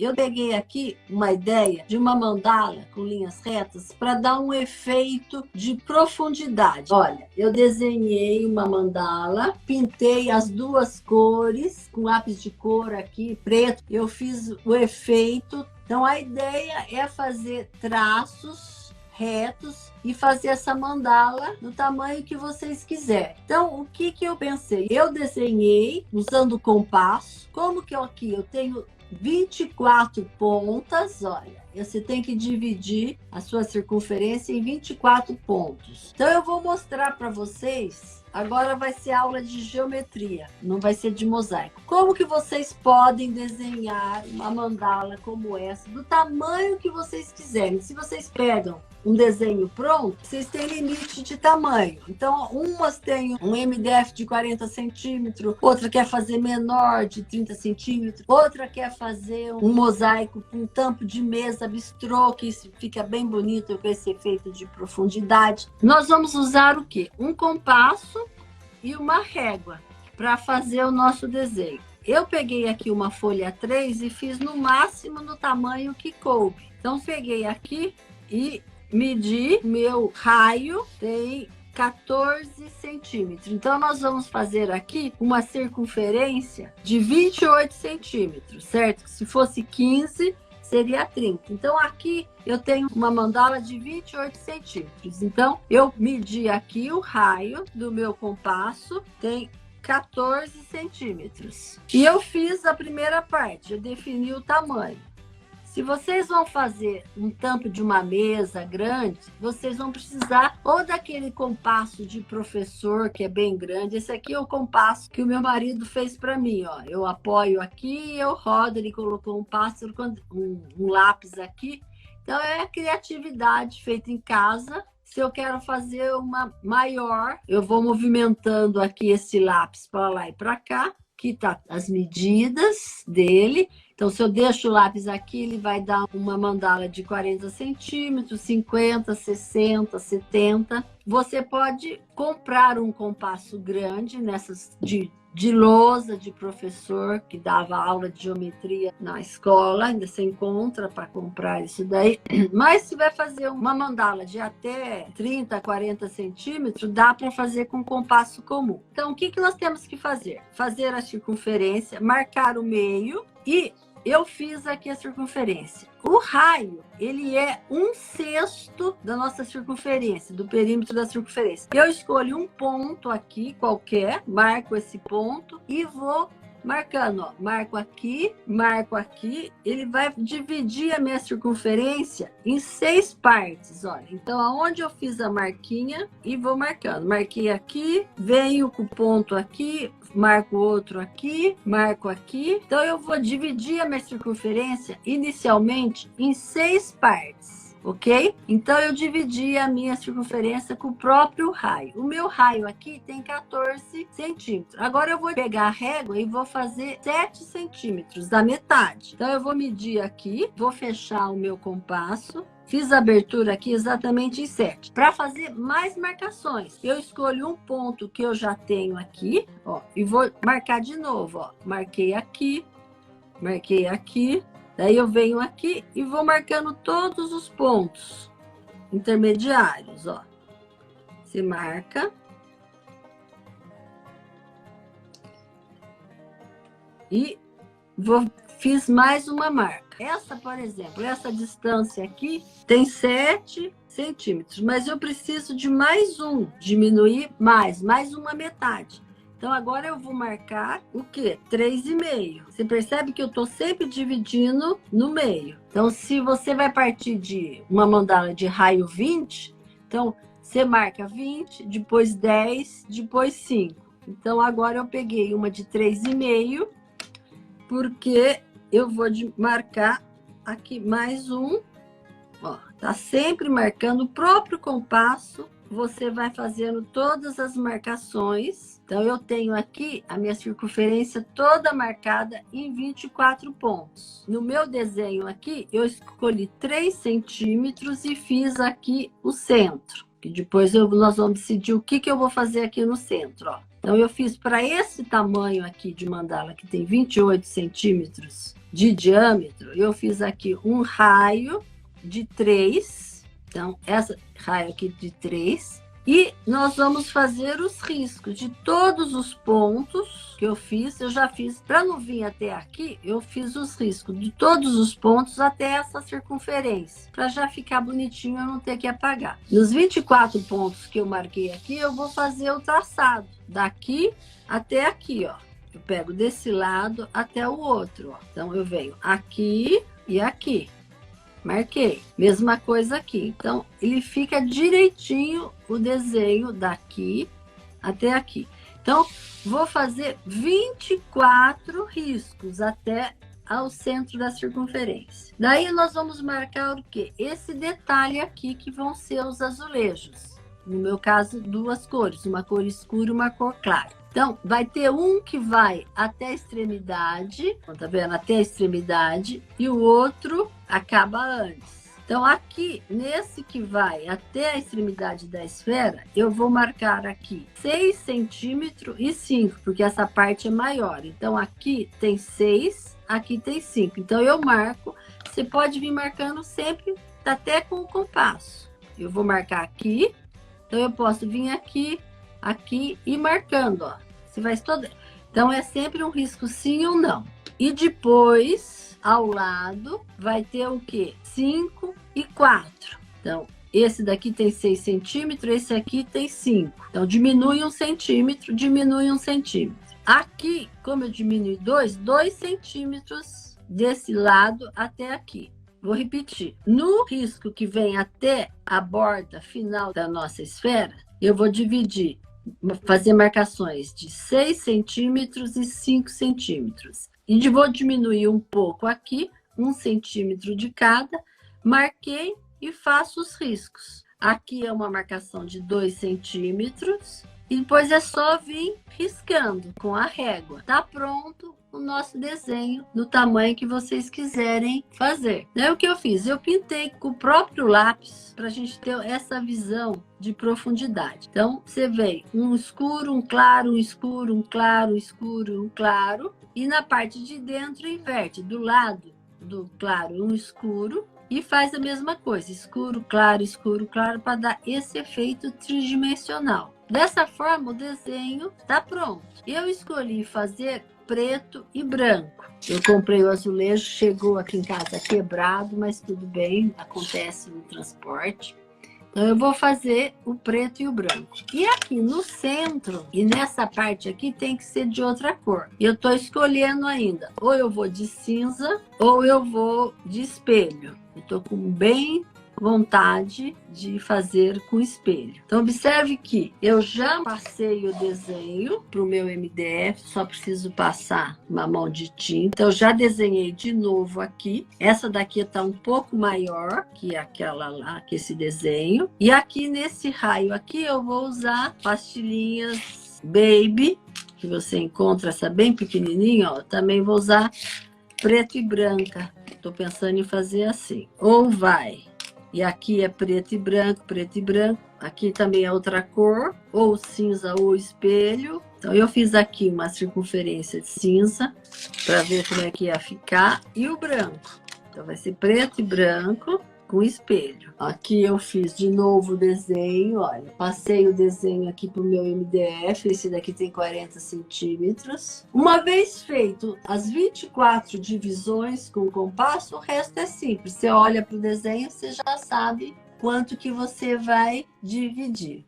Eu peguei aqui uma ideia de uma mandala com linhas retas para dar um efeito de profundidade. Olha, eu desenhei uma mandala, pintei as duas cores com lápis de cor aqui, preto. Eu fiz o efeito. Então, a ideia é fazer traços retos e fazer essa mandala do tamanho que vocês quiserem. Então, o que eu pensei? Eu desenhei usando o compasso. Como que aqui eu tenho 24 pontas, olha. Você tem que dividir a sua circunferência em 24 pontos. Então, eu vou mostrar para vocês. Agora vai ser aula de geometria, não vai ser de mosaico. Como que vocês podem desenhar uma mandala como essa, do tamanho que vocês quiserem. Se vocês pegam um desenho pronto, vocês têm limite de tamanho. Então, umas têm um MDF de 40 centímetros, outra quer fazer menor, de 30 centímetros, outra quer fazer um mosaico com tampo de mesa bistrô, que fica bem bonito com esse efeito de profundidade. Nós vamos usar o quê? Um compasso e uma régua para fazer o nosso desenho. Eu peguei aqui uma folha 3 e fiz no máximo no tamanho que coube. Então, peguei aqui e medi meu raio, tem 14 centímetros. Então, nós vamos fazer aqui uma circunferência de 28 centímetros, certo? Se fosse 15, seria 30. Então, aqui eu tenho uma mandala de 28 centímetros. Então, eu medi aqui o raio do meu compasso, tem 14 centímetros. E eu fiz a primeira parte, eu defini o tamanho. Se vocês vão fazer um tampo de uma mesa grande, vocês vão precisar ou daquele compasso de professor, que é bem grande. Esse aqui é o compasso que o meu marido fez para mim, ó. Eu apoio aqui, eu rodo, ele colocou um pássaro, um lápis aqui. Então, é a criatividade feita em casa. Se eu quero fazer uma maior, eu vou movimentando aqui esse lápis para lá e para cá. Aqui tá as medidas dele. Então, se eu deixo o lápis aqui, ele vai dar uma mandala de 40 centímetros, 50, 60, 70. Você pode comprar um compasso grande, nessas de lousa de professor, que dava aula de geometria na escola, ainda se encontra para comprar isso daí. Mas se vai fazer uma mandala de até 30, 40 centímetros, dá para fazer com compasso comum. Então, o que nós temos que fazer? Fazer a circunferência, marcar o meio e eu fiz aqui a circunferência. O raio, ele é 1/6 da nossa circunferência, do perímetro da circunferência. Eu escolho um ponto aqui, qualquer, marco esse ponto e vou marcando, ó. Marco aqui, ele vai dividir a minha circunferência em 6 partes, olha. Então, aonde eu fiz a marquinha e vou marcando. Marquei aqui, venho com o ponto aqui, marco outro aqui, marco aqui. Então, eu vou dividir a minha circunferência inicialmente em 6 partes. Ok? Então, eu dividi a minha circunferência com o próprio raio. O meu raio aqui tem 14 centímetros. Agora, eu vou pegar a régua e vou fazer 7 centímetros da metade. Então, eu vou medir aqui, vou fechar o meu compasso. Fiz a abertura aqui exatamente em 7. Para fazer mais marcações, eu escolho um ponto que eu já tenho aqui, ó, e vou marcar de novo, ó. Marquei aqui. Daí eu venho aqui e vou marcando todos os pontos intermediários, ó. Você marca. E fiz mais uma marca. Essa, por exemplo, essa distância aqui tem 7 centímetros, mas eu preciso de mais um, diminuir mais uma metade. Então, agora eu vou marcar o quê? 3,5. Você percebe que eu estou sempre dividindo no meio. Então, se você vai partir de uma mandala de raio 20, então, você marca 20, depois 10, depois 5. Então, agora eu peguei uma de 3,5, porque eu vou marcar aqui mais um. Ó, tá sempre marcando o próprio compasso. Você vai fazendo todas as marcações. Então, eu tenho aqui a minha circunferência toda marcada em 24 pontos. No meu desenho aqui, eu escolhi 3 centímetros e fiz aqui o centro. Que depois nós vamos decidir o que eu vou fazer aqui no centro, ó. Então, eu fiz para esse tamanho aqui de mandala, que tem 28 centímetros de diâmetro, eu fiz aqui um raio de 3. Então, essa raio aqui de 3. E nós vamos fazer os riscos de todos os pontos que eu fiz. Eu já fiz, para não vir até aqui, eu fiz os riscos de todos os pontos até essa circunferência, para já ficar bonitinho, eu não ter que apagar. Nos 24 pontos que eu marquei aqui, eu vou fazer o traçado, daqui até aqui, ó. Eu pego desse lado até o outro, ó. Então, eu venho aqui e aqui. Marquei. Mesma coisa aqui. Então, ele fica direitinho o desenho daqui até aqui. Então, vou fazer 24 riscos até ao centro da circunferência. Daí, nós vamos marcar o quê? Esse detalhe aqui, que vão ser os azulejos. No meu caso, 2 cores. Uma cor escura e uma cor clara. Então, vai ter um que vai até a extremidade, tá vendo? Até a extremidade, e o outro acaba antes. Então, aqui, nesse que vai até a extremidade da esfera, eu vou marcar aqui 6 centímetros e 5, porque essa parte é maior. Então, aqui tem 6, aqui tem 5. Então, eu marco, você pode vir marcando sempre até com o compasso. Eu vou marcar aqui, então eu posso vir aqui, aqui e marcando, ó. Você vai todo... Então, é sempre um risco sim ou não. E depois, ao lado, vai ter o quê? 5 e 4. Então, esse daqui tem 6 centímetros, esse aqui tem 5. Então, diminui 1 centímetro, diminui 1 centímetro. Aqui, como eu diminui 2 centímetros desse lado até aqui. Vou repetir. No risco que vem até a borda final da nossa esfera, eu vou dividir, fazer marcações de 6 centímetros e 5 centímetros. E vou diminuir um pouco aqui, 1 centímetro de cada, marquei e faço os riscos. Aqui é uma marcação de 2 centímetros, e depois é só vir riscando com a régua. Tá pronto o nosso desenho do tamanho que vocês quiserem fazer. Daí o que eu fiz? Eu pintei com o próprio lápis para a gente ter essa visão de profundidade. Então, você vê um escuro, um claro, um escuro, um claro, um escuro, um claro. E na parte de dentro inverte. Do lado do claro, um escuro. E faz a mesma coisa. Escuro, claro, para dar esse efeito tridimensional. Dessa forma, o desenho está pronto. Eu escolhi fazer preto e branco. Eu comprei o azulejo, chegou aqui em casa quebrado, mas tudo bem, acontece no transporte. Então, eu vou fazer o preto e o branco. E aqui no centro, e nessa parte aqui, tem que ser de outra cor. Eu estou escolhendo ainda. Ou eu vou de cinza, ou eu vou de espelho. Eu estou com bem vontade de fazer com espelho. Então, observe que eu já passei o desenho para o meu MDF, só preciso passar uma mão de tinta. Eu já desenhei de novo aqui. Essa daqui está um pouco maior que aquela lá, que esse desenho. E aqui nesse raio aqui eu vou usar pastilhinhas Baby, que você encontra essa bem pequenininha, ó. Também vou usar preto e branca. Estou pensando em fazer assim. Ou vai... E aqui é preto e branco, preto e branco. Aqui também é outra cor, ou cinza ou espelho. Então, eu fiz aqui uma circunferência de cinza, para ver como é que ia ficar. E o branco. Então, vai ser preto e branco com espelho. Aqui eu fiz de novo o desenho, olha. Passei o desenho aqui pro meu MDF, esse daqui tem 40 centímetros. Uma vez feito as 24 divisões com o compasso, o resto é simples. Você olha pro desenho, você já sabe quanto que você vai dividir.